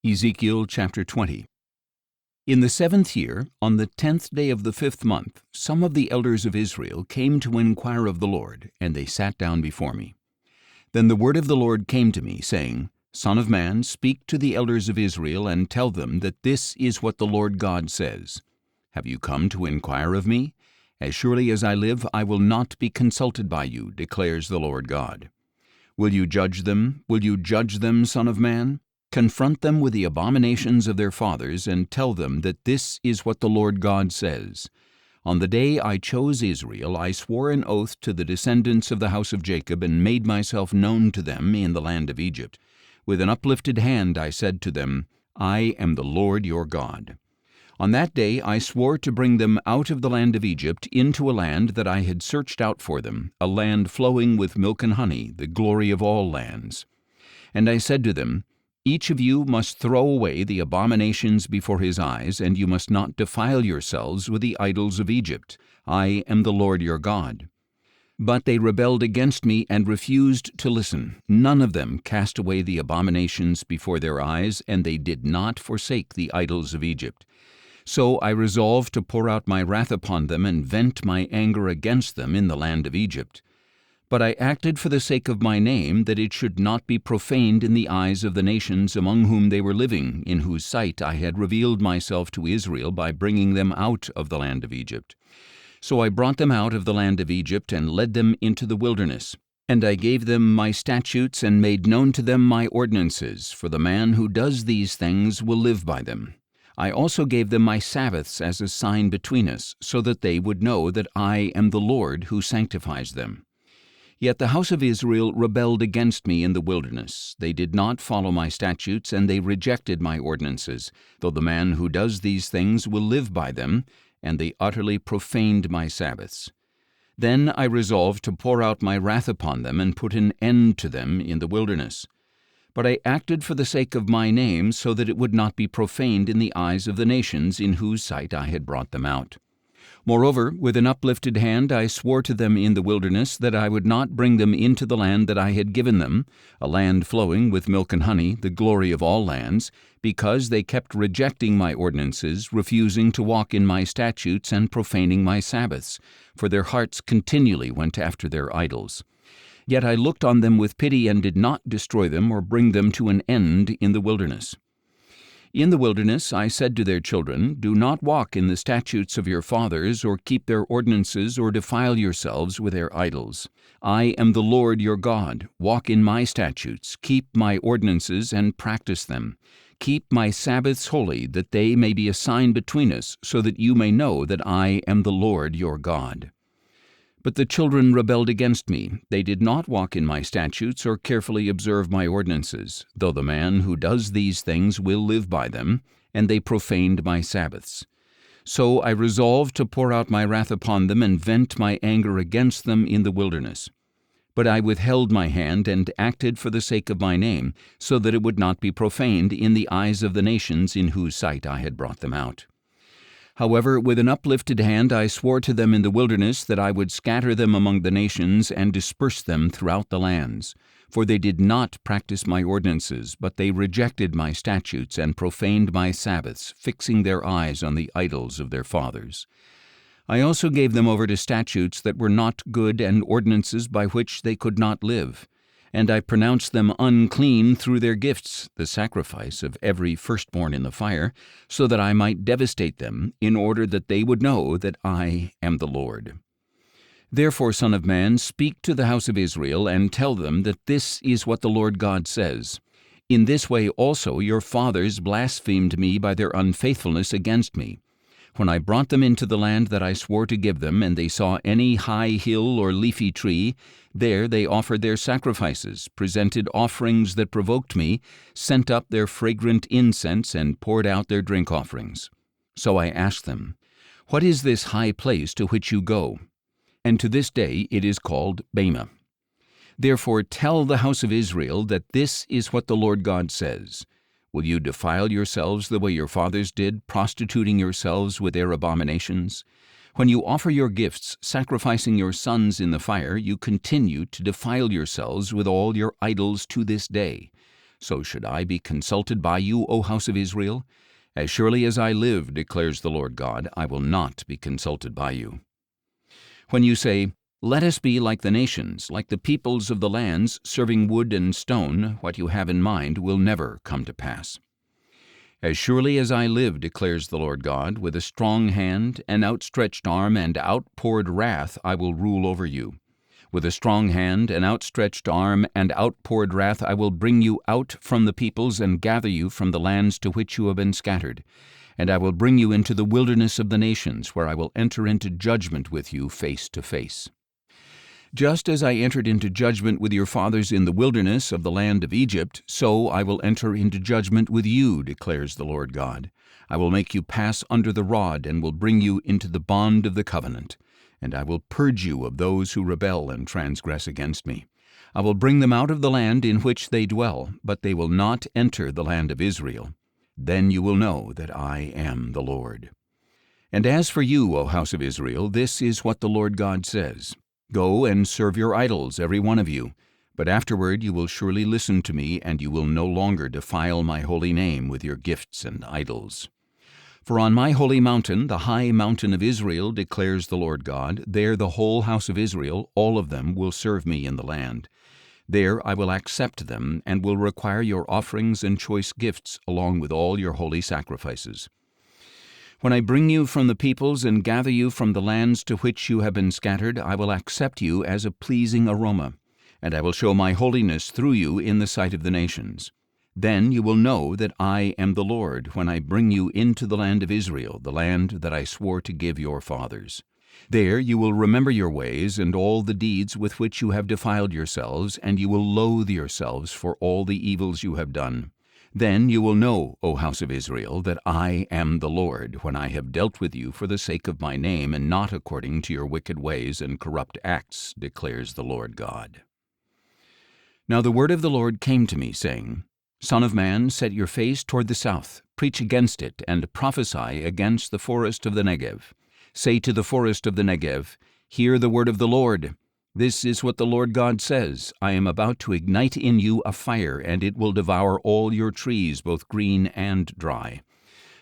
Ezekiel chapter 20. In the 7th year, on the 10th day of the 5th month, some of the elders of Israel came to inquire of the Lord, and they sat down before me. Then the word of the Lord came to me, saying, Son of man, speak to the elders of Israel, and tell them that this is what the Lord God says. Have you come to inquire of me? As surely as I live, I will not be consulted by you, declares the Lord God. Will you judge them? Will you judge them, Son of man? Confront them with the abominations of their fathers, and tell them that this is what the Lord God says. On the day I chose Israel, I swore an oath to the descendants of the house of Jacob, and made myself known to them in the land of Egypt. With an uplifted hand I said to them, I am the Lord your God. On that day I swore to bring them out of the land of Egypt into a land that I had searched out for them, a land flowing with milk and honey, the glory of all lands. And I said to them, Each of you must throw away the abominations before his eyes, and you must not defile yourselves with the idols of Egypt. I am the Lord your God. But they rebelled against me and refused to listen. None of them cast away the abominations before their eyes, and they did not forsake the idols of Egypt. So I resolved to pour out my wrath upon them and vent my anger against them in the land of Egypt. But I acted for the sake of my name, that it should not be profaned in the eyes of the nations among whom they were living, in whose sight I had revealed myself to Israel by bringing them out of the land of Egypt. So I brought them out of the land of Egypt and led them into the wilderness. And I gave them my statutes and made known to them my ordinances, for the man who does these things will live by them. I also gave them my Sabbaths as a sign between us, so that they would know that I am the Lord who sanctifies them. Yet the house of Israel rebelled against me in the wilderness. They did not follow my statutes, and they rejected my ordinances, though the man who does these things will live by them, and they utterly profaned my Sabbaths. Then I resolved to pour out my wrath upon them and put an end to them in the wilderness. But I acted for the sake of my name, so that it would not be profaned in the eyes of the nations in whose sight I had brought them out. Moreover, with an uplifted hand I swore to them in the wilderness that I would not bring them into the land that I had given them, a land flowing with milk and honey, the glory of all lands, because they kept rejecting my ordinances, refusing to walk in my statutes, and profaning my Sabbaths, for their hearts continually went after their idols. Yet I looked on them with pity and did not destroy them or bring them to an end in the wilderness. In the wilderness I said to their children, Do not walk in the statutes of your fathers, or keep their ordinances, or defile yourselves with their idols. I am the Lord your God. Walk in my statutes, keep my ordinances, and practice them. Keep my Sabbaths holy, that they may be a sign between us, so that you may know that I am the Lord your God. But the children rebelled against me. They did not walk in my statutes or carefully observe my ordinances, though the man who does these things will live by them, and they profaned my Sabbaths. So I resolved to pour out my wrath upon them and vent my anger against them in the wilderness. But I withheld my hand and acted for the sake of my name, so that it would not be profaned in the eyes of the nations in whose sight I had brought them out. However, with an uplifted hand I swore to them in the wilderness that I would scatter them among the nations and disperse them throughout the lands. For they did not practice my ordinances, but they rejected my statutes and profaned my Sabbaths, fixing their eyes on the idols of their fathers. I also gave them over to statutes that were not good and ordinances by which they could not live. And I pronounced them unclean through their gifts, the sacrifice of every firstborn in the fire, so that I might devastate them, in order that they would know that I am the Lord. Therefore, Son of man, speak to the house of Israel, and tell them that this is what the Lord God says. In this way also your fathers blasphemed me by their unfaithfulness against me. When I brought them into the land that I swore to give them, and they saw any high hill or leafy tree, there they offered their sacrifices, presented offerings that provoked me, sent up their fragrant incense, and poured out their drink offerings. So I asked them, What is this high place to which you go? And to this day it is called Bamah. Therefore tell the house of Israel that this is what the Lord God says. Will you defile yourselves the way your fathers did, prostituting yourselves with their abominations? When you offer your gifts, sacrificing your sons in the fire, you continue to defile yourselves with all your idols to this day. So should I be consulted by you, O house of Israel? As surely as I live, declares the Lord God, I will not be consulted by you. When you say, Let us be like the nations, like the peoples of the lands, serving wood and stone, what you have in mind will never come to pass. As surely as I live, declares the Lord God, with a strong hand, an outstretched arm, and outpoured wrath I will rule over you. With a strong hand, an outstretched arm, and outpoured wrath I will bring you out from the peoples and gather you from the lands to which you have been scattered. And I will bring you into the wilderness of the nations, where I will enter into judgment with you face to face. Just as I entered into judgment with your fathers in the wilderness of the land of Egypt, so I will enter into judgment with you, declares the Lord God. I will make you pass under the rod, and will bring you into the bond of the covenant. And I will purge you of those who rebel and transgress against me. I will bring them out of the land in which they dwell, but they will not enter the land of Israel. Then you will know that I am the Lord. And as for you, O house of Israel, this is what the Lord God says. Go and serve your idols, every one of you. But afterward you will surely listen to me, and you will no longer defile my holy name with your gifts and idols. For on my holy mountain, the high mountain of Israel, declares the Lord God, there the whole house of Israel, all of them, will serve me in the land. There I will accept them, and will require your offerings and choice gifts, along with all your holy sacrifices. When I bring you from the peoples and gather you from the lands to which you have been scattered, I will accept you as a pleasing aroma, and I will show my holiness through you in the sight of the nations. Then you will know that I am the Lord when I bring you into the land of Israel, the land that I swore to give your fathers. There you will remember your ways and all the deeds with which you have defiled yourselves, and you will loathe yourselves for all the evils you have done. Then you will know, O house of Israel, that I am the Lord, when I have dealt with you for the sake of my name, and not according to your wicked ways and corrupt acts, declares the Lord God. Now the word of the Lord came to me, saying, Son of man, set your face toward the south, preach against it, and prophesy against the forest of the Negev. Say to the forest of the Negev, Hear the word of the Lord. This is what the Lord God says, I am about to ignite in you a fire, and it will devour all your trees, both green and dry.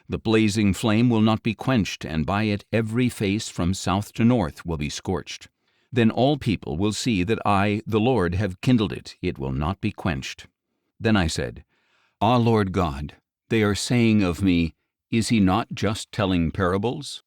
The blazing flame will not be quenched, and by it every face from south to north will be scorched. Then all people will see that I, the Lord, have kindled it. It will not be quenched. Then I said, Ah, Lord God, they are saying of me, Is he not just telling parables?